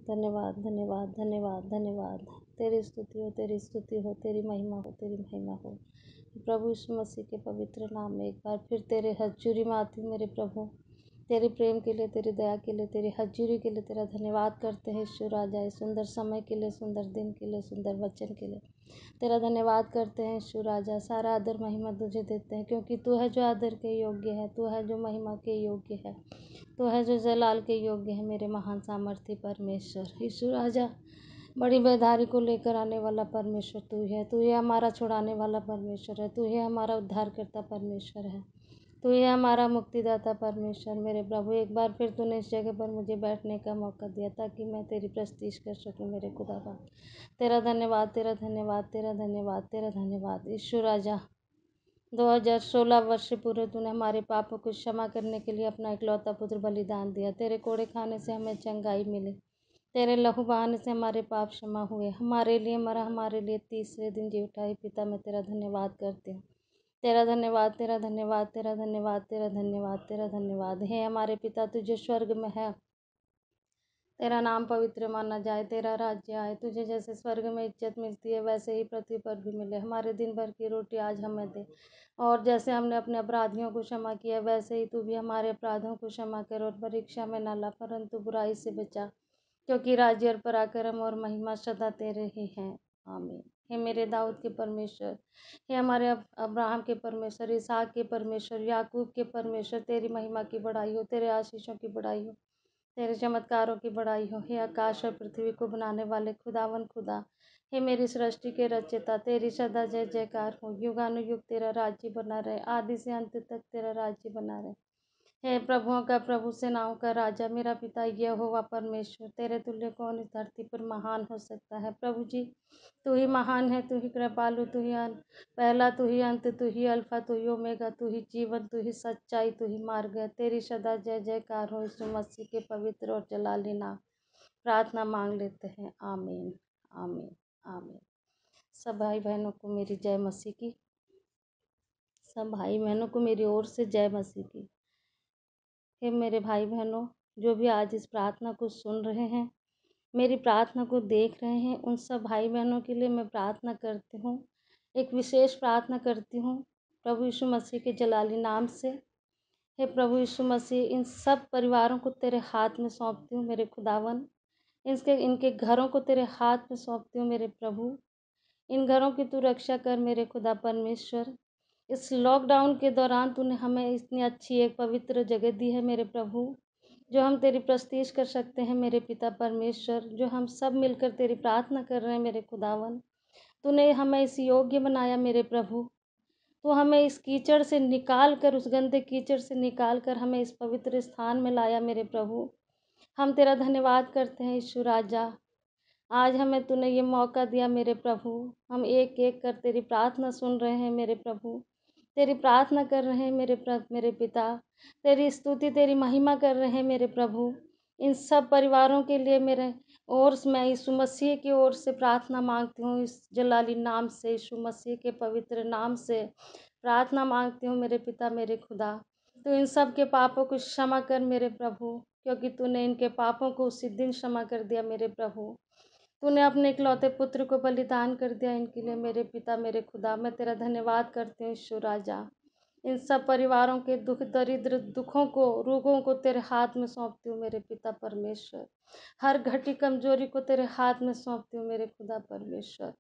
धन्यवाद धन्यवाद धन्यवाद धन्यवाद। तेरी स्तुति हो, तेरी स्तुति हो, तेरी महिमा हो, तेरी महिमा हो। प्रभु यीशु मसीह के पवित्र नाम में एक बार फिर तेरे हजूरी में आती हूँ मेरे प्रभु। तेरे प्रेम के लिए, तेरी दया के लिए, तेरी हजूरी के लिए तेरा धन्यवाद करते हैं यीशु राजा। इस सुंदर समय के लिए, सुंदर दिन के लिए, सुंदर वचन के लिए तेरा धन्यवाद करते हैं यीशु राजा। सारा आदर महिमा तुझे देते हैं, क्योंकि तू है जो आदर के योग्य है, तू है जो महिमा के योग्य है, तू है जो जलाल के योग्य है। मेरे महान सामर्थी परमेश्वर यीशु राजा, बड़ी बेदारी को लेकर आने वाला परमेश्वर तू है। तू ही हमारा छुड़ाने वाला परमेश्वर है, तू ही हमारा उद्धार करता परमेश्वर है, तू ही हमारा मुक्तिदाता परमेश्वर। मेरे प्रभु, एक बार फिर तूने इस जगह पर मुझे बैठने का मौका दिया ताकि मैं तेरी प्रस्तुति कर सकूं मेरे खुदावन। तेरा धन्यवाद, तेरा धन्यवाद, तेरा धन्यवाद, तेरा धन्यवाद यीशु राजा। 2016 वर्ष से पूरे तूने हमारे पापों को क्षमा करने के लिए अपना इकलौता पुत्र बलिदान दिया। तेरे कोड़े खाने से हमें चंगाई मिली, तेरे लहू बहाने से हमारे पाप क्षमा हुए, हमारे लिए मरा, हमारे लिए तीसरे दिन जी उठाई। पिता, मैं तेरा धन्यवाद करती हूँ। तेरा धन्यवाद, तेरा धन्यवाद, तेरा धन्यवाद, तेरा धन्यवाद, तेरा धन्यवाद। हे हमारे पिता, तुझे स्वर्ग में है, तेरा नाम पवित्र माना जाए, तेरा राज्य आए। तुझे जैसे स्वर्ग में इज्जत मिलती है वैसे ही पृथ्वी पर भी मिले। हमारे दिन भर की रोटी आज हमें दे, और जैसे हमने अपने अपराधियों को क्षमा किया वैसे ही तू भी हमारे अपराधों को क्षमा कर। और परीक्षा में न ला, परंतु बुराई से बचा, क्योंकि राज्य और पराक्रम और महिमा सदा तेरे ही हैं। आमीन। हे मेरे दाऊद के परमेश्वर, हे हमारे अब्राहम के परमेश्वर, इसहाक के परमेश्वर, याकूब के परमेश्वर, तेरी महिमा की बढ़ाई हो, तेरे आशीषों की बढ़ाई हो, तेरे चमत्कारों की बढ़ाई हो। हे आकाश और पृथ्वी को बनाने वाले खुदावन खुदा, हे मेरी सृष्टि के रचयिता, तेरी सदा जय जयकार हो। युगानुयुग तेरा राज्य बना रहे, आदि से अंत तक तेरा राज्य बना रहे। हे प्रभुओं का प्रभु, सेनाओं का राजा, मेरा पिता यहोवा परमेश्वर, तेरे तुल्य कौन इस धरती पर महान हो सकता है। प्रभु जी, तू ही महान है, तू ही कृपालु, तू ही पहला, तू ही अंत, तू ही अल्फा, तू ही ओमेगा, तू ही जीवन, तू ही सच्चाई, तू ही मार्ग है। तेरी सदा जय जयकार हो। यीशु मसीह के पवित्र और जलाली नाम प्रार्थना मांग लेते हैं। आमीन, आमीन, आमीन। सब भाई बहनों को मेरी जय मसीह की, सब भाई बहनों को मेरी ओर से जय मसीह की। हे मेरे भाई बहनों, जो भी आज इस प्रार्थना को सुन रहे हैं, मेरी प्रार्थना को देख रहे हैं, उन सब भाई बहनों के लिए मैं प्रार्थना करती हूँ। एक विशेष प्रार्थना करती हूँ प्रभु यीशु मसीह के जलाली नाम से। हे प्रभु यीशु मसीह, इन सब परिवारों को तेरे हाथ में सौंपती हूँ मेरे खुदावन। इनके घरों को तेरे हाथ में सौंपती हूँ मेरे प्रभु। इन घरों की तू रक्षा कर मेरे खुदा परमेश्वर। इस लॉकडाउन के दौरान तूने हमें इतनी अच्छी एक पवित्र जगह दी है मेरे प्रभु, जो हम तेरी प्रस्तुति कर सकते हैं मेरे पिता परमेश्वर, जो हम सब मिलकर तेरी प्रार्थना कर रहे हैं मेरे खुदावन। तूने हमें इस योग्य बनाया मेरे प्रभु। तो हमें इस कीचड़ से निकाल कर, उस गंदे कीचड़ से निकाल कर हमें इस पवित्र स्थान में लाया मेरे प्रभु। हम तेरा धन्यवाद करते हैं यीशु राजा। आज हमें तूने ये मौका दिया मेरे प्रभु। हम एक एक कर तेरी प्रार्थना सुन रहे हैं मेरे प्रभु, तेरी प्रार्थना कर रहे हैं मेरे पिता, तेरी स्तुति, तेरी महिमा कर रहे हैं मेरे प्रभु। इन सब परिवारों के लिए मेरे और मैं यीशु मसीह की ओर से प्रार्थना मांगती हूँ, इस जलाली नाम से, यीशु मसीह के पवित्र नाम से प्रार्थना मांगती हूँ मेरे पिता, मेरे खुदा। तू इन सब के पापों को क्षमा कर मेरे प्रभु, क्योंकि तूने इनके पापों को उसी दिन क्षमा कर दिया मेरे प्रभु। तूने अपने इकलौते पुत्र को बलिदान कर दिया इनके लिए मेरे पिता, मेरे खुदा। मैं तेरा धन्यवाद करती हूँ यीशु राजा। इन सब परिवारों के दुख, दरिद्र, दुखों को, रोगों को तेरे हाथ में सौंपती हूँ मेरे पिता परमेश्वर। हर घटी कमजोरी को तेरे हाथ में सौंपती हूँ मेरे खुदा परमेश्वर।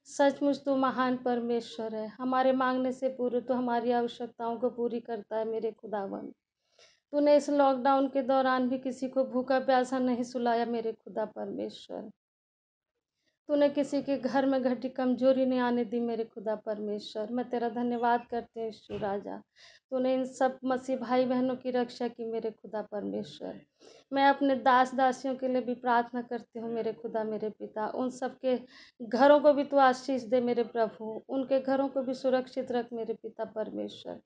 सचमुच तू महान परमेश्वर है। हमारे मांगने से पूर्व तो हमारी आवश्यकताओं को पूरी करता है मेरे खुदावन। तूने इस लॉकडाउन के दौरान भी किसी को भूखा प्यासा नहीं सुलाया मेरे खुदा परमेश्वर। तूने किसी के घर में घटी कमजोरी नहीं आने दी मेरे खुदा परमेश्वर। मैं तेरा धन्यवाद करती हूँ यीशु राजा। तूने इन सब मसीह भाई बहनों की रक्षा की मेरे खुदा परमेश्वर। मैं अपने दास दासियों के लिए भी प्रार्थना करती हूँ मेरे खुदा, मेरे पिता। उन सब के घरों को भी तू आशीष दे मेरे प्रभु, उनके घरों को भी सुरक्षित रख मेरे पिता परमेश्वर।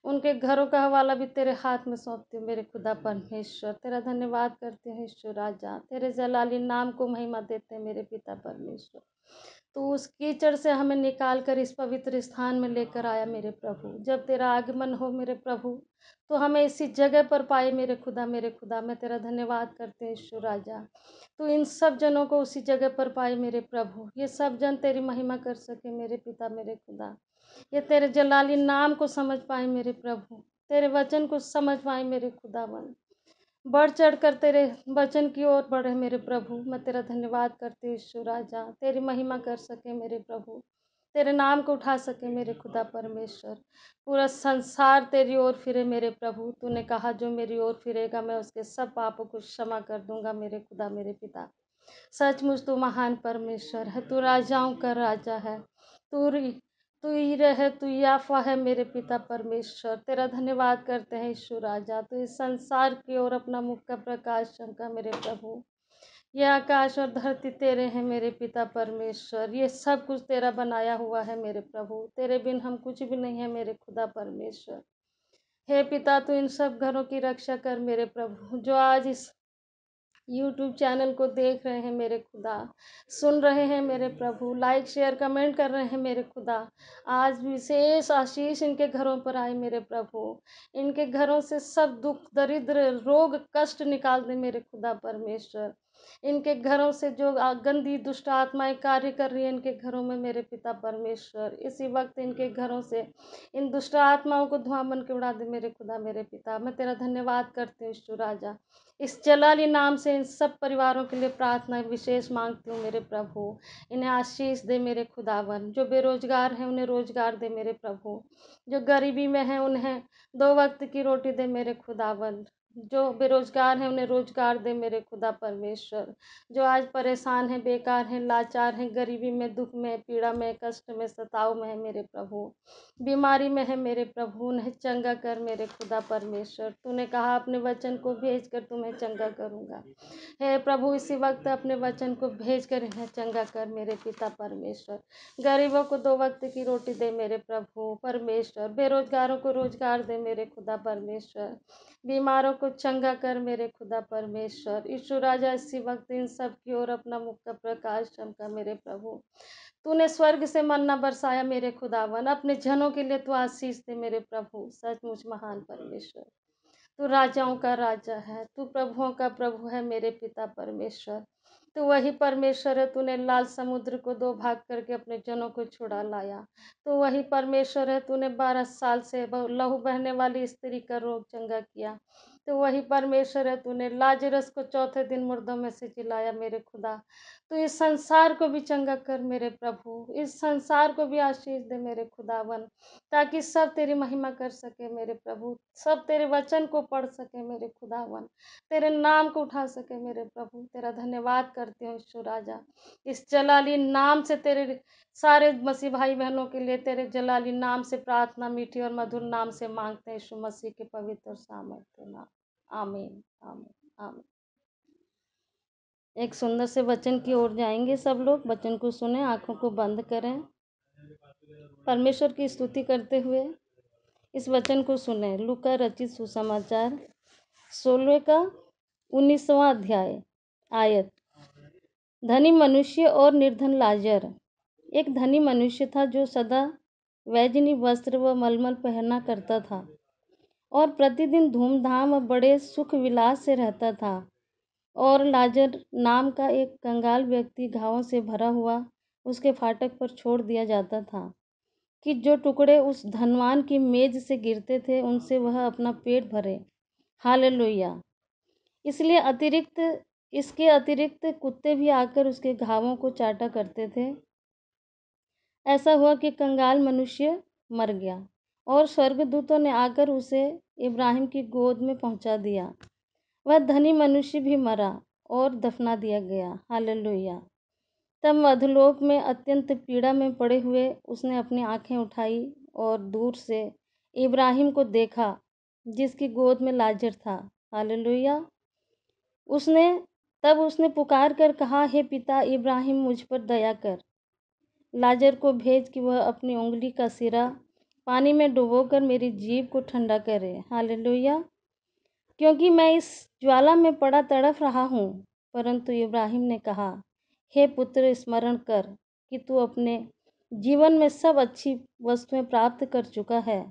उनके घरों का हवाला भी तेरे हाथ में सौंपती हूँ मेरे खुदा परमेश्वर। तेरा धन्यवाद करते हैं यीशु राजा, तेरे जलाली नाम को महिमा देते हैं मेरे पिता परमेश्वर। तो उस कीचड़ से हमें निकाल कर इस पवित्र स्थान में लेकर आया मेरे प्रभु। जब तेरा आगमन हो मेरे प्रभु, तो हमें इसी जगह पर पाए मेरे खुदा। मेरे खुदा, मैं तेरा धन्यवाद करते हैं यीशु राजा। तो इन सब जनों को उसी जगह पर पाए मेरे प्रभु। ये सब जन तेरी महिमा कर सके मेरे पिता मेरे खुदा। ये तेरे जलाली नाम को समझ पाए मेरे प्रभु, तेरे वचन को समझ पाए मेरे खुदावन। बढ़ चढ़ कर तेरे वचन की ओर बढ़े मेरे प्रभु। मैं तेरा धन्यवाद करती हूँ यीशु राजा। तेरी महिमा कर सके मेरे प्रभु, तेरे नाम को उठा सके मेरे खुदा परमेश्वर। पूरा संसार तेरी ओर फिरे मेरे प्रभु। तूने कहा जो मेरी ओर फिरेगा मैं उसके सब पापों को क्षमा कर दूंगा मेरे खुदा मेरे पिता। सचमुच तू महान परमेश्वर है, तू राजाओं का राजा है। तू तू ही रहे, तू याफा है मेरे पिता परमेश्वर। तेरा धन्यवाद करते हैं यीशु राजा। तू इस संसार की ओर अपना मुख का प्रकाश चमका मेरे प्रभु। ये आकाश और धरती तेरे हैं मेरे पिता परमेश्वर। ये सब कुछ तेरा बनाया हुआ है मेरे प्रभु। तेरे बिन हम कुछ भी नहीं है मेरे खुदा परमेश्वर। हे पिता, तू इन सब घरों की रक्षा कर मेरे प्रभु, जो आज इस यूट्यूब चैनल को देख रहे हैं मेरे खुदा, सुन रहे हैं मेरे प्रभु, लाइक शेयर कमेंट कर रहे हैं मेरे खुदा। आज विशेष आशीष इनके घरों पर आए मेरे प्रभु। इनके घरों से सब दुख दरिद्र रोग कष्ट निकाल दे मेरे खुदा परमेश्वर। इनके घरों से जो गंदी दुष्ट आत्माएं कार्य कर रही है इनके घरों में मेरे पिता परमेश्वर, इसी वक्त इनके घरों से इन दुष्ट आत्माओं को धुआं बन के उड़ा दे मेरे खुदा मेरे पिता। मैं तेरा धन्यवाद करती हूँ यीशु राजा। इस जलाली नाम से इन सब परिवारों के लिए प्रार्थना विशेष मांगती हूँ मेरे प्रभु। इन्हें आशीष दे मेरे खुदावन। जो बेरोजगार हैं उन्हें रोजगार दे मेरे प्रभु। जो गरीबी में हैं उन्हें 2 वक्त की रोटी दे मेरे खुदावन। जो बेरोजगार हैं उन्हें रोजगार दे मेरे खुदा परमेश्वर। जो आज परेशान हैं, बेकार हैं, लाचार हैं, गरीबी में, दुख में, पीड़ा में, कष्ट में, सताव में है मेरे प्रभु, बीमारी में है मेरे प्रभु, उन्हें चंगा कर मेरे खुदा परमेश्वर। तूने कहा अपने वचन को भेज कर तुम्हें चंगा करूँगा। हे प्रभु, इसी वक्त अपने वचन को भेज कर इन्हें चंगा कर मेरे पिता परमेश्वर। गरीबों को 2 वक्त की रोटी दे मेरे प्रभु परमेश्वर। बेरोजगारों को रोजगार दे मेरे खुदा परमेश्वर। बीमारों को चंगा कर मेरे खुदा परमेश्वर। यीशु राजा, इसी वक्त इन सब की ओर अपना मुख का प्रकाश चमका मेरे प्रभु। तूने स्वर्ग से मन्ना बरसाया मेरे खुदावन। अपने जनों के लिए तू आशीष दे मेरे प्रभु। सचमुच महान परमेश्वर, तू राजाओं का राजा है, तू प्रभुओं का प्रभु है मेरे पिता परमेश्वर। तू वही परमेश्वर है, तूने लाल समुद्र को 2 भाग करके अपने जनों को छुड़ा लाया। तू वही परमेश्वर है, तूने 12 साल से लहू बहने वाली स्त्री का रोग चंगा किया। तो वही परमेश्वर है, तूने लाजरस को चौथे दिन मुर्दों में से जिलाया मेरे खुदा। तो इस संसार को भी चंगा कर मेरे प्रभु, इस संसार को भी आशीष दे मेरे खुदावन, ताकि सब तेरी महिमा कर सके मेरे प्रभु, सब तेरे वचन को पढ़ सके मेरे खुदावन, तेरे नाम को उठा सके मेरे प्रभु। तेरा धन्यवाद करती हूँ यीशु राजा। इस जलाली नाम से तेरे सारे मसीह भाई बहनों के लिए तेरे जलाली नाम से प्रार्थना मीठी और मधुर नाम से मांगते हैं यीशु मसीह के पवित्र और सामर्थ्य नाम। आमीन आमीन आमीन। एक सुंदर से वचन की ओर जाएंगे सब लोग। वचन को सुने, आंखों को बंद करें, परमेश्वर की स्तुति करते हुए इस वचन को सुने। लूका रचित सुसमाचार 16 का 19वां अध्याय आयत। धनी मनुष्य और निर्धन लाजर। एक धनी मनुष्य था जो सदा वैजनी वस्त्र व मलमल पहना करता था और प्रतिदिन धूमधाम और बड़े सुख विलास से रहता था। और लाजर नाम का एक कंगाल व्यक्ति घावों से भरा हुआ उसके फाटक पर छोड़ दिया जाता था कि जो टुकड़े उस धनवान की मेज से गिरते थे उनसे वह अपना पेट भरे। हालेलुया। इसके अतिरिक्त कुत्ते भी आकर उसके घावों को चाटा करते थे। ऐसा हुआ कि कंगाल मनुष्य मर गया और स्वर्गदूतों ने आकर उसे इब्राहिम की गोद में पहुंचा दिया। वह धनी मनुष्य भी मरा और दफना दिया गया। हालेलुया। तब अधोलोक में अत्यंत पीड़ा में पड़े हुए उसने अपनी आंखें उठाई और दूर से इब्राहिम को देखा जिसकी गोद में लाजर था। हालेलुया। उसने पुकार कर कहा, हे पिता इब्राहिम, मुझ पर दया कर, लाजर को भेज कि वह अपनी उंगली का सिरा पानी में डुबोकर मेरी जीभ को ठंडा करे। हालेलुया। क्योंकि मैं इस ज्वाला में पड़ा तड़फ रहा हूँ। परंतु इब्राहिम ने कहा, हे पुत्र, स्मरण कर कि तू अपने जीवन में सब अच्छी वस्तुएं प्राप्त कर चुका है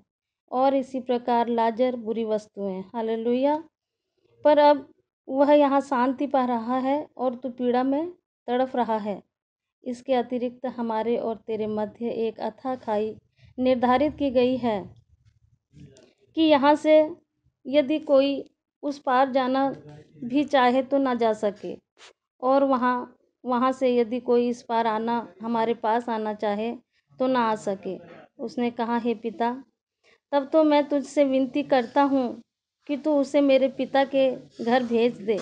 और इसी प्रकार लाजर बुरी वस्तुएं। हालेलुया। पर अब वह यहाँ शांति पा रहा है और तू पीड़ा में तड़फ रहा है। इसके अतिरिक्त हमारे और तेरे मध्य एक अथाह खाई निर्धारित की गई है कि यहाँ से यदि कोई उस पार जाना भी चाहे तो ना जा सके, और वहाँ से यदि कोई इस पार आना हमारे पास आना चाहे तो ना आ सके। उसने कहा, हे पिता, तब तो मैं तुझसे विनती करता हूँ कि तू उसे मेरे पिता के घर भेज दे,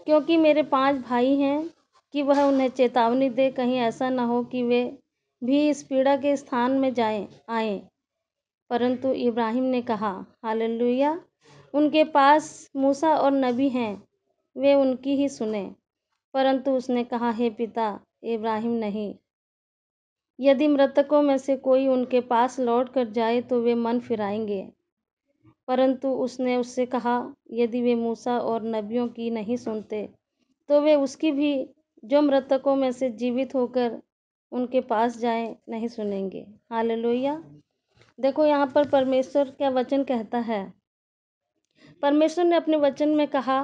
क्योंकि मेरे 5 भाई हैं, कि वह उन्हें चेतावनी दे, कहीं ऐसा न हो कि वे भी इस पीड़ा के स्थान में आएं। परंतु इब्राहिम ने कहा, हालेलुया, उनके पास मूसा और नबी हैं, वे उनकी ही सुने। परंतु उसने कहा, हे पिता इब्राहिम, नहीं, यदि मृतकों में से कोई उनके पास लौट कर जाए तो वे मन फिराएंगे। परंतु उसने उससे कहा, यदि वे मूसा और नबियों की नहीं सुनते तो वे उसकी भी, जो मृतकों में से जीवित होकर उनके पास जाए, नहीं सुनेंगे। हालेलुया। देखो यहाँ पर परमेश्वर क्या वचन कहता है। परमेश्वर ने अपने वचन में कहा,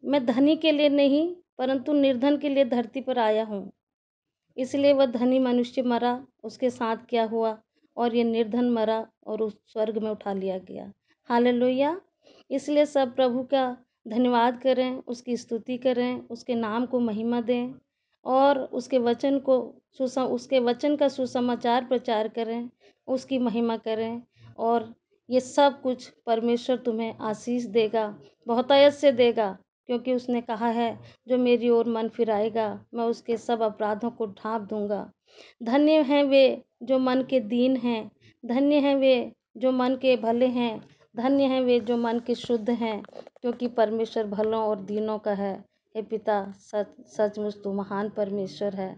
मैं धनी के लिए नहीं परंतु निर्धन के लिए धरती पर आया हूँ। इसलिए वह धनी मनुष्य मरा, उसके साथ क्या हुआ, और ये निर्धन मरा और उस स्वर्ग में उठा लिया गया। हालेलुया। इसलिए सब प्रभु का धन्यवाद करें, उसकी स्तुति करें, उसके नाम को महिमा दें और उसके वचन का सुसमाचार प्रचार करें, उसकी महिमा करें, और ये सब कुछ परमेश्वर तुम्हें आशीष देगा, बहुतायत से देगा, क्योंकि उसने कहा है, जो मेरी ओर मन फिराएगा मैं उसके सब अपराधों को ढाँप दूंगा। धन्य हैं वे जो मन के दीन हैं, धन्य हैं वे जो मन के भले हैं, धन्य हैं वे जो मन के शुद्ध हैं, क्योंकि परमेश्वर भलों और दीनों का है। हे पिता, सचमुच तू महान परमेश्वर है।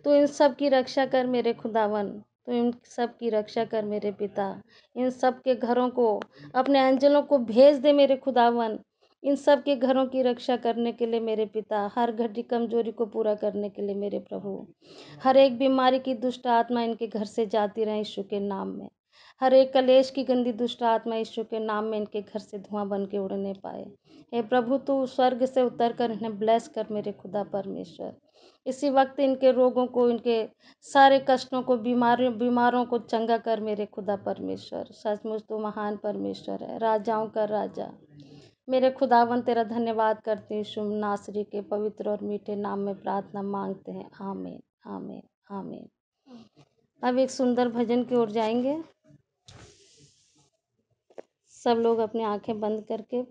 तो इन सब की रक्षा कर मेरे खुदावन, तो इन सब की रक्षा कर मेरे पिता। इन सब के घरों को, अपने अंजलों को भेज दे मेरे खुदावन, इन सब के घरों की रक्षा करने के लिए मेरे पिता, हर घटी कमजोरी को पूरा करने के लिए मेरे प्रभु। हर एक बीमारी की दुष्ट आत्मा इनके घर से जाती रहे यीशु के नाम में। हर एक कलेश की गंदी दुष्ट आत्मा यीशु के नाम में इनके घर से धुआं बन के उड़ने पाए। हे प्रभु, तू स्वर्ग से उतर कर इन्हें ब्लेस कर मेरे खुदा परमेश्वर। इसी वक्त इनके रोगों को, इनके सारे कष्टों को, बीमारों को चंगा कर मेरे खुदा परमेश्वर। सचमुच तू महान परमेश्वर है, राजाओं का राजा। मेरे खुदावन तेरा धन्यवाद करते हैं, यीशु नासरी के पवित्र और मीठे नाम में प्रार्थना मांगते हैं। आमीन, आमीन, आमीन। अब एक सुंदर भजन की ओर जाएंगे। सब लोग अपनी आंखें बंद करके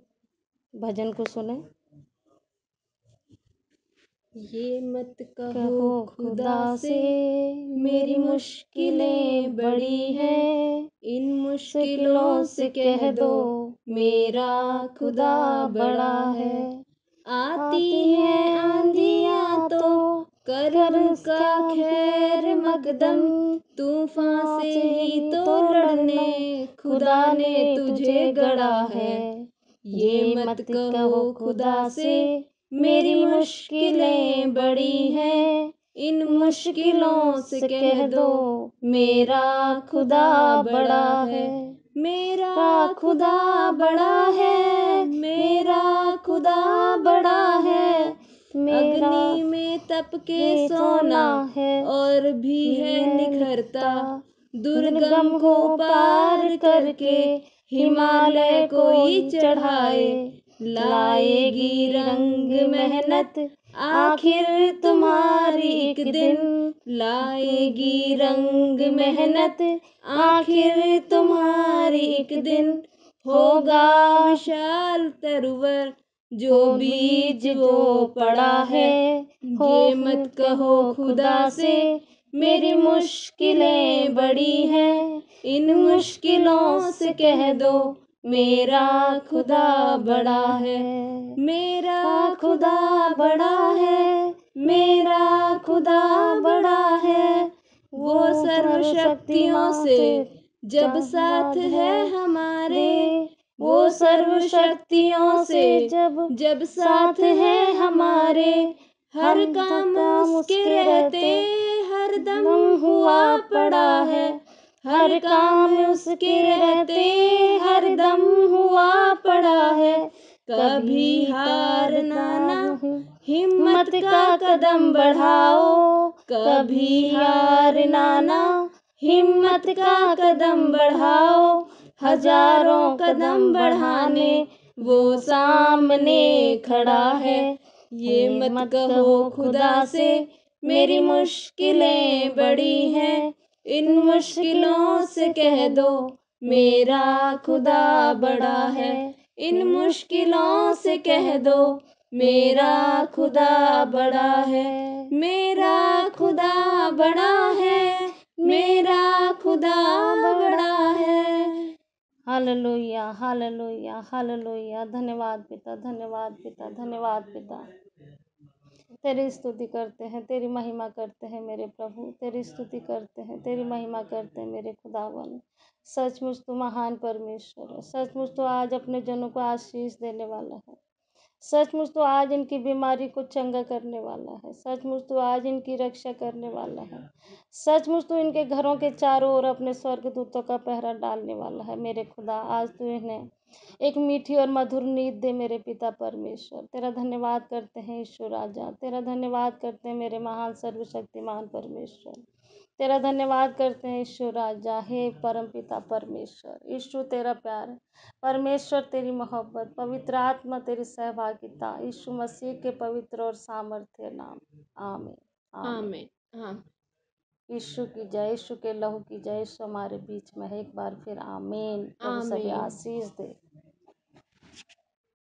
भजन को सुने। ये मत कहो खुदा से मेरी मुश्किलें बड़ी हैं, इन मुश्किलों से कह दो मेरा खुदा बड़ा है। आती हैं आंधियां तो कर उसका खैर मकदम, तूफान से ही तो लड़ने खुदा ने तुझे गढ़ा है। ये मत कहो खुदा से मेरी मुश्किलें बड़ी हैं, इन मुश्किलों से कह दो मेरा खुदा बड़ा है। मेरा खुदा बड़ा है, मेरा खुदा बड़ा है। अग्नि में तप के सोना है और भी है निखरता, दुर्गम को पार करके हिमालय कोई चढ़ाए। लाएगी रंग मेहनत आखिर तुम्हारी एक दिन, लाएगी रंग मेहनत आखिर तुम्हारी एक दिन। होगा विशाल तरुवर जो बीज वो पड़ा है। ये मत कहो खुदा से मेरी मुश्किलें बड़ी हैं, इन मुश्किलों से कह दो मेरा खुदा बड़ा है। मेरा खुदा बड़ा है, मेरा खुदा बड़ा है। वो सर्वशक्तियों से जब साथ है हमारे, वो सर्वशक्तियों से जब साथ है हमारे। हर काम उसके रहते, हर हरदम हुआ पड़ा है, हर काम उसके रहते हरदम हुआ पड़ा है। कभी हारना ना, हिम्मत का कदम बढ़ाओ, कभी हारना ना, हिम्मत का कदम बढ़ाओ। हजारों कदम बढ़ाने वो सामने खड़ा है। ये मत कहो खुदा से मेरी मुश्किलें बड़ी हैं, इन मुश्किलों से कह दो मेरा खुदा बड़ा है। इन मुश्किलों से कह दो मेरा खुदा बड़ा है, मेरा खुदा बड़ा है, मेरा खुदा बड़ा है। Hallelujah, hallelujah, hallelujah. धन्यवाद पिता, धन्यवाद पिता, धन्यवाद पिता। तेरी स्तुति करते हैं, तेरी महिमा करते हैं मेरे प्रभु, तेरी स्तुति करते हैं, तेरी महिमा करते हैं मेरे खुदावन। सचमुच तू महान परमेश्वर है, सचमुच तो आज अपने जनों को आशीष देने वाला है, सचमुच तो आज इनकी बीमारी को चंगा करने वाला है, सचमुच तो आज इनकी रक्षा करने वाला है, सचमुच तो इनके घरों के चारों ओर अपने स्वर्गदूतों का पहरा डालने वाला है मेरे खुदा। आज तू इन्हें एक मीठी और मधुर नींद दे मेरे पिता परमेश्वर। तेरा धन्यवाद करते हैं ईश्वर राजा, तेरा धन्यवाद करते हैं मेरे महान सर्वशक्तिमान परमेश्वर, तेरा धन्यवाद करते हैं ईश्वर राजा। हे परम पिता परमेश्वर, यीशु तेरा प्यार, परमेश्वर तेरी मोहब्बत, पवित्र आत्मा तेरी सहभागिता, यीशु मसीह के पवित्र और सामर्थ्य नाम। आमीन, आमीन। आमीन। यीशु की जय, यीशु के लहू की जय। यीशु हमारे बीच में है। एक बार फिर आमीन। प्रभु सभी आमीन। आशीष दे।